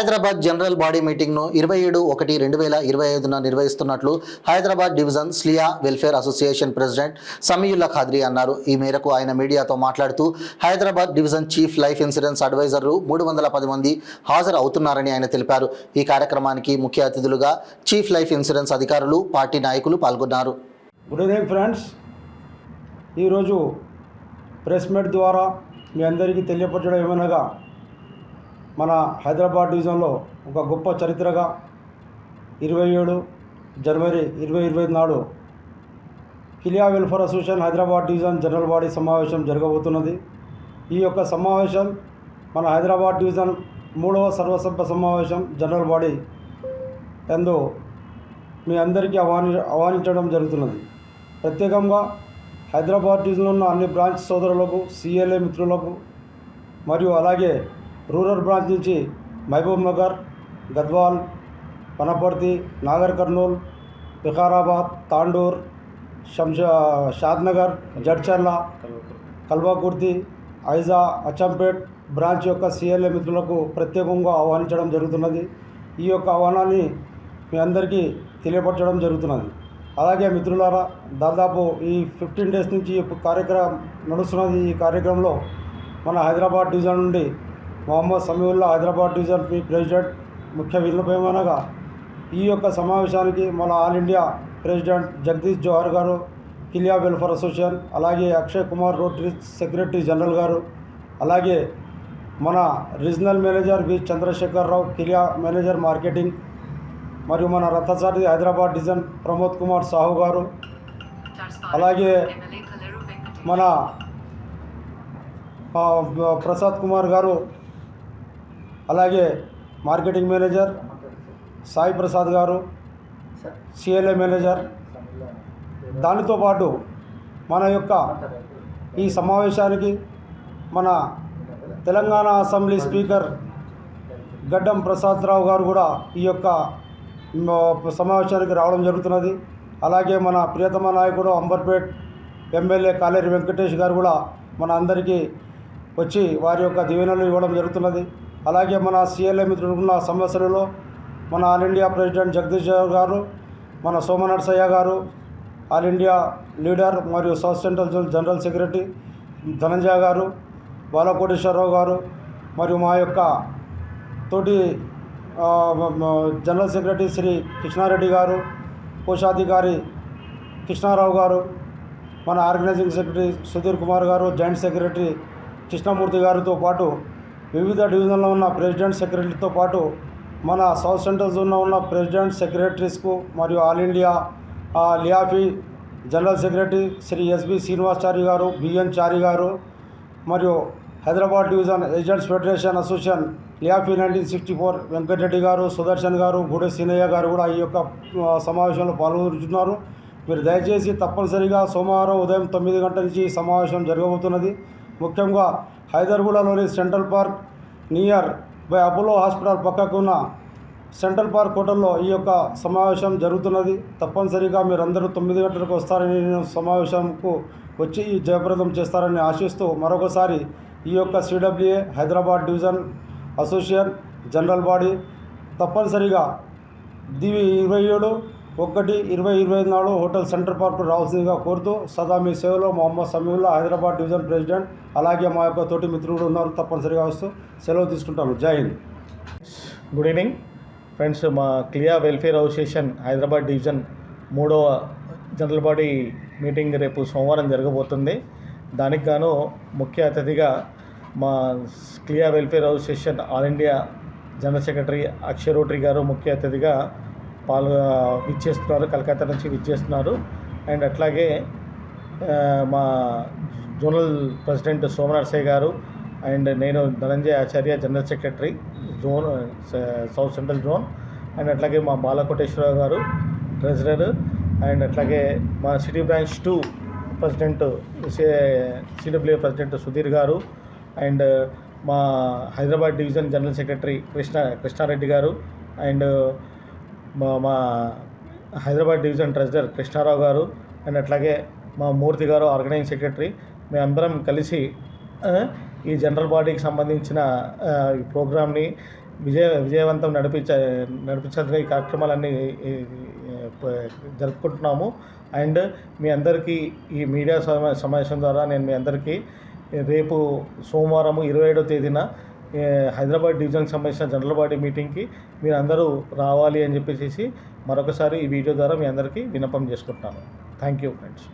Hyderabad general body మీటింగ్ను 27/1/2025న నిర్వహిస్తున్నట్లు హైదరాబాద్ డివిజన్ స్లియా welfare association president Samiullah Qadri అన్నారు. ఈ మేరకు ఆయన మీడియాతో మాట్లాడుతూ Hyderabad division chief life insurance అడ్వైజర్లు 310 మంది హాజరు అవుతున్నారని ఆయన తెలిపారు. ఈ కార్యక్రమానికి ముఖ్య అతిథులుగా చీఫ్ లైఫ్ ఇన్సూరెన్స్ అధికారులు, పార్టీ నాయకులు పాల్గొన్నారు. Good evening friends. ఈరోజు ప్రెస్ మీట్ ద్వారా మీ అందరికీ తెలియపరచడం ఏమనగా మన హైదరాబాద్ డివిజన్లో ఒక గొప్ప చరిత్రగా 27 జనవరి 2025 నాడు కిలియా welfare association Hyderabad division general body సమావేశం జరగబోతున్నది. ఈ యొక్క సమావేశం మన హైదరాబాద్ డివిజన్ 3వ సర్వసభ్య సమావేశం జనరల్ బాడీ ఎందు మీ అందరికీ ఆహ్వానించడం జరుగుతున్నది. ప్రత్యేకంగా హైదరాబాద్ డివిజన్లో ఉన్న అన్ని బ్రాంచ్ సోదరులకు, సిఎల్ఏ మిత్రులకు మరియు అలాగే రూరల్ బ్రాంచ్ నుంచి మహబూబ్ నగర్, గద్వాల్, వనపర్తి, నాగర్ కర్నూల్, వికారాబాద్, తాండూర్, షాద్నగర్, జడ్చర్ల, కల్వాకుర్తి, ఐజా, అచ్చంపేట్ బ్రాంచ్ యొక్క సిఎల్ఏ మిత్రులకు ప్రత్యేకంగా ఆహ్వానించడం జరుగుతున్నది. ఈ యొక్క ఆహ్వానాన్ని మీ అందరికీ తెలియపరచడం జరుగుతున్నది. అలాగే మిత్రులారా, దాదాపు ఈ 15 డేస్ నుంచి ఈ కార్యక్రమం నడుస్తున్నది. ఈ కార్యక్రమంలో మన హైదరాబాద్ డివిజన్ నుండి మొహమ్మద్ సమీవుల్లా హైదరాబాద్ డివిజన్ మీ ప్రెసిడెంట్ ముఖ్య విన్నపమనగా ఈ యొక్క సమావేశానికి మన ఆల్ ఇండియా ప్రెసిడెంట్ జగదీష్ జోహర్ గారు, కిలియా వెల్ఫేర్ అసోసియేషన్, అలాగే Akshay Kumar rotary secretary general గారు, అలాగే మన regional manager we Chandrasekhar Rao, కిలియా manager marketing, మరియు మన రథసారి హైదరాబాద్ డివిజన్ ప్రమోద్ కుమార్ సాహు గారు, అలాగే మన ప్రసాద్ కుమార్ గారు, అలాగే మార్కెటింగ్ మేనేజర్ సాయి ప్రసాద్ గారు, సిఎల్ఏ మేనేజర్. దానితో పాటు మన యొక్క ఈ సమావేశానికి మన తెలంగాణ అసెంబ్లీ స్పీకర్ గడ్డం ప్రసాదరావు గారు కూడా ఈ యొక్క సమావేశానికి రావడం జరుగుతున్నది. అలాగే మన ప్రియతమ నాయకుడు అంబర్పేట్ ఎమ్మెల్యే కాలేరి వెంకటేష్ గారు కూడా మన అందరికీ వచ్చి వారి యొక్క దీవెనలు ఇవ్వడం జరుగుతున్నది. అలాగే మన సిఎల్ఏ మిత్రులున్న సమస్యలలో మన ఆల్ ఇండియా ప్రెసిడెంట్ జగదీష్ గారు, మన సోమనర్సయ్య గారు, ఆల్ ఇండియా లీడర్ మరియు south central general secretary Dhananjaya గారు, బాలకోటేశ్వరరావు గారు, మరియు మా యొక్క తోటి జనరల్ సెక్రటరీ శ్రీ కృష్ణారెడ్డి గారు, కోశాధికారి కృష్ణారావు గారు, మన ఆర్గనైజింగ్ సెక్రటరీ సుధీర్ కుమార్ గారు, జాయింట్ సెక్రటరీ కృష్ణమూర్తి గారితో పాటు వివిధ డివిజన్లో ఉన్న ప్రెసిడెంట్ సెక్రటరీతో పాటు మన సౌత్ సెంట్రల్ జోన్లో ఉన్న ప్రెసిడెంట్ సెక్రటరీస్కు మరియు all India LIAFI general secretary Shri SB Srinivasachari garu, BN Chari garu, మరియు Hyderabad division agents federation association LIAFI 1964 Venkatareddy garu, Sudarshan గారు, గూడె సీనయ్య గారు కూడా ఈ యొక్క సమావేశంలో పాల్గొంటున్నారు. మీరు దయచేసి తప్పనిసరిగా సోమవారం ఉదయం 9 గంటల నుంచి ఈ సమావేశం జరగబోతున్నది. ముఖ్యంగా హైదర్గూడలోని central park nearby Apollo hospital పక్కకు ఉన్న సెంట్రల్ పార్క్ హోటల్లో ఈ యొక్క సమావేశం జరుగుతున్నది. తప్పనిసరిగా మీరందరూ 9 గంటలకు వస్తారని, సమావేశంకు వచ్చి జయప్రదం చేస్తారని ఆశిస్తూ మరొకసారి ఈ యొక్క CWA Hyderabad division association general body తప్పనిసరిగా 27/1/2025 నాడు హోటల్ సెంట్రల్ పార్క్ రావాల్సిందిగా కోరుతూ సదా మీ సేవలో మొహమ్మద్ సమీవుల్లా హైదరాబాద్ డివిజన్ ప్రెసిడెంట్. అలాగే మా యొక్క తోటి మిత్రులు ఉన్నారు, తప్పనిసరిగా వస్తూ సెలవు తీసుకుంటాను. జై హింద్. Good evening friends. మా కిలియా వెల్ఫేర్ అసోసియేషన్ హైదరాబాద్ డివిజన్ 3వ జనరల్ బాడీ మీటింగ్ రేపు సోమవారం జరగబోతుంది. దానికి గాను ముఖ్య అతిథిగా మా కిలియా welfare association all India general secretary Akshay రోటరీ గారు ముఖ్య అతిథిగా విచ్చేస్తున్నారు, కలకత్తా నుంచి విచ్చేస్తున్నారు. అండ్ అట్లాగే మా జోనల్ ప్రెసిడెంట్ సోమనర్సయ్య గారు అండ్ నేను Dhananjaya Acharya general secretary zone south central zone, and అట్లాగే మా బాలకోటేశ్వరరావు గారు ట్రెజరర్, అండ్ అట్లాగే మా city branch 2 president CWA president Sudheer గారు, అండ్ మా Hyderabad division general secretary Krishna Reddy గారు, అండ్ మా హైదరాబాద్ డివిజన్ ట్రెజరర్ కృష్ణారావు గారు, అండ్ అట్లాగే మా మూర్తి గారు ఆర్గనైజింగ్ సెక్రటరీ. మేమందరం కలిసి ఈ జనరల్ బాడీకి సంబంధించిన ఈ ప్రోగ్రామ్ని విజయవంతం నడిపించేందుకు ఈ కార్యక్రమాలన్నీ జరుపుకుంటున్నాము. అండ్ మీ అందరికీ ఈ మీడియా సమావేశం ద్వారా నేను మీ అందరికీ రేపు సోమవారం 27వ తేదీన హైదరాబాద్ డివిజన్కి సంబంధించిన జనరల్ బాడీ మీటింగ్కి మీరు అందరూ రావాలి అని చెప్పేసి మరొకసారి ఈ వీడియో ద్వారా మీ అందరికీ విన్నపం చేసుకుంటున్నాను. Thank you friends.